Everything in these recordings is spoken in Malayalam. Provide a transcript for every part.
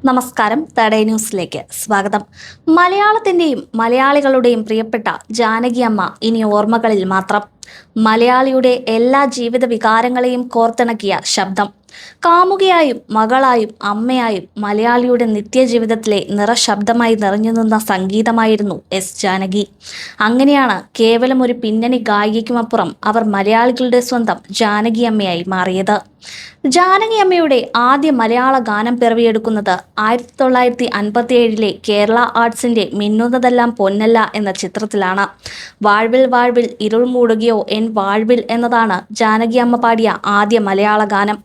നമസ്കാരം. തേർഡ് ന്യൂസിലേക്ക് സ്വാഗതം. മലയാളത്തിന്റെയും മലയാളികളുടെയും പ്രിയപ്പെട്ട ജാനകി അമ്മ ഇനി ഓർമ്മകളിൽ മാത്രം. മലയാളിയുടെ എല്ലാ ജീവിത വികാരങ്ങളെയും കോർത്തിണക്കിയ ശബ്ദം. കാമുകിയായും മകളായും അമ്മയായും മലയാളിയുടെ നിത്യജീവിതത്തിലെ നിറശബ്ദമായി നിറഞ്ഞു നിന്ന സംഗീതമായിരുന്നു എസ് ജാനകി. അങ്ങനെയാണ് കേവലം ഒരു പിന്നണി ഗായികയ്ക്കുമപ്പുറം അവർ മലയാളികളുടെ സ്വന്തം ജാനകി അമ്മയായി മാറിയത്. ജാനകി അമ്മയുടെ ആദ്യ മലയാള ഗാനം പിറവിയെടുക്കുന്നത് 1957 കേരള ആർട്സിന്റെ മിന്നുന്നതെല്ലാം പൊന്നല്ല എന്ന ചിത്രത്തിലാണ്. വാഴ്വിൽ വാഴ്വിൽ ഇരുൾ മൂടുകയോ എൻ വാഴ്വിൽ എന്നതാണ് ജാനകി അമ്മ പാടിയ ആദ്യ മലയാള ഗാനം.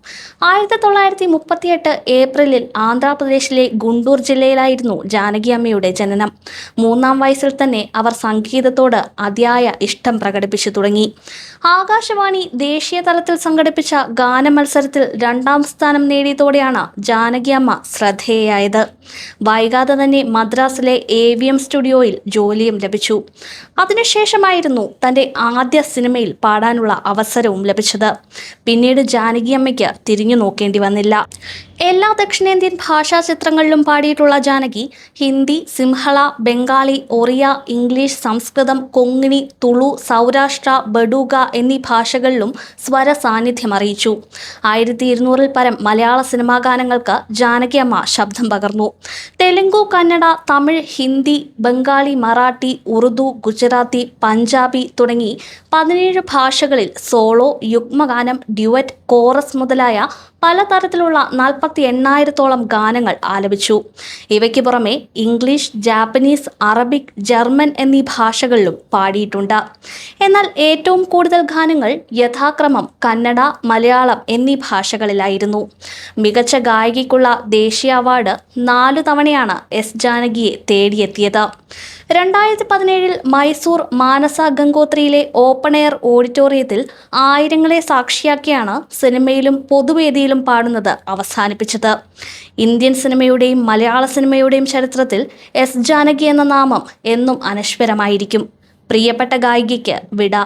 1938 ഏപ്രിലിൽ ആന്ധ്രാപ്രദേശിലെ ഗുണ്ടൂർ ജില്ലയിലായിരുന്നു ജാനകി അമ്മയുടെ ജനനം. 3-ാം വയസ്സിൽ തന്നെ അവർ സംഗീതത്തോട് അതിയായ ഇഷ്ടം പ്രകടിപ്പിച്ചു തുടങ്ങി. ആകാശവാണി ദേശീയ തലത്തിൽ സംഘടിപ്പിച്ച ഗാന മത്സരത്തിൽ 2-ാം സ്ഥാനം നേടിയതോടെയാണ് ജാനകി അമ്മ ശ്രദ്ധേയയായത്. വൈകാതെ തന്നെ മദ്രാസിലെ AVM സ്റ്റുഡിയോയിൽ ജോലിയും ലഭിച്ചു. അതിനുശേഷമായിരുന്നു തൻ്റെ ആദ്യ സിനിമയിൽ പാടാനുള്ള അവസരവും ലഭിച്ചത്. പിന്നീട് ജാനകി അമ്മയ്ക്ക് തിരിഞ്ഞു നോക്കേണ്ടി വന്നില്ല. എല്ലാ ദക്ഷിണേന്ത്യൻ ഭാഷാ ചിത്രങ്ങളിലും പാടിയിട്ടുള്ള ജാനകി ഹിന്ദി, സിംഹള, ബംഗാളി, ഒറിയ, ഇംഗ്ലീഷ്, സംസ്കൃതം, കൊങ്ങിണി, തുളു, സൗരാഷ്ട്ര, ബഡൂഗ എന്നീ ഭാഷകളിലും സ്വര സാന്നിധ്യം അറിയിച്ചു. 1200-ൽ പരം മലയാള സിനിമാ ഗാനങ്ങൾക്ക് ജാനകി അമ്മ ശബ്ദം പകർന്നു. തെലുങ്കു, കന്നഡ, തമിഴ്, ഹിന്ദി, ബംഗാളി, മറാഠി, ഉറുദു, ഗുജറാത്തി, പഞ്ചാബി തുടങ്ങി 17 ഭാഷകളിൽ സോളോ, യുഗ്മഗാനം, ഡ്യുവറ്റ്, കോറസ് മുതലായ പലതരത്തിലുള്ള 48,000-ഓളം ഗാനങ്ങൾ ആലപിച്ചു. ഇവയ്ക്ക് പുറമെ ഇംഗ്ലീഷ്, ജാപ്പനീസ്, അറബിക്, ജർമ്മൻ എന്നീ ഭാഷകളിലും പാടിയിട്ടുണ്ട്. എന്നാൽ ഏറ്റവും കൂടുതൽ ഗാനങ്ങൾ യഥാക്രമം കന്നഡ, മലയാളം എന്നീ ഭാഷകളിലായിരുന്നു. മികച്ച ഗായികയ്ക്കുള്ള ദേശീയ അവാർഡ് 4 തവണയാണ് എസ് ജാനകിയെ തേടിയെത്തിയത്. 2017-ൽ മൈസൂർ മാനസ ഗംഗോത്രിയിലെ ഓപ്പൺ എയർ ഓഡിറ്റോറിയത്തിൽ ആയിരങ്ങളെ സാക്ഷിയാക്കിയാണ് സിനിമയിലും പൊതുവേദിയിലും പാടുന്നത് അവസാനിപ്പിച്ചത്. ഇന്ത്യൻ സിനിമയുടെയും മലയാള സിനിമയുടെയും ചരിത്രത്തിൽ എസ് ജാനകി എന്ന നാമം എന്നും അനശ്വരമായിരിക്കും. പ്രിയപ്പെട്ട ഗായികയ്ക്ക് വിട.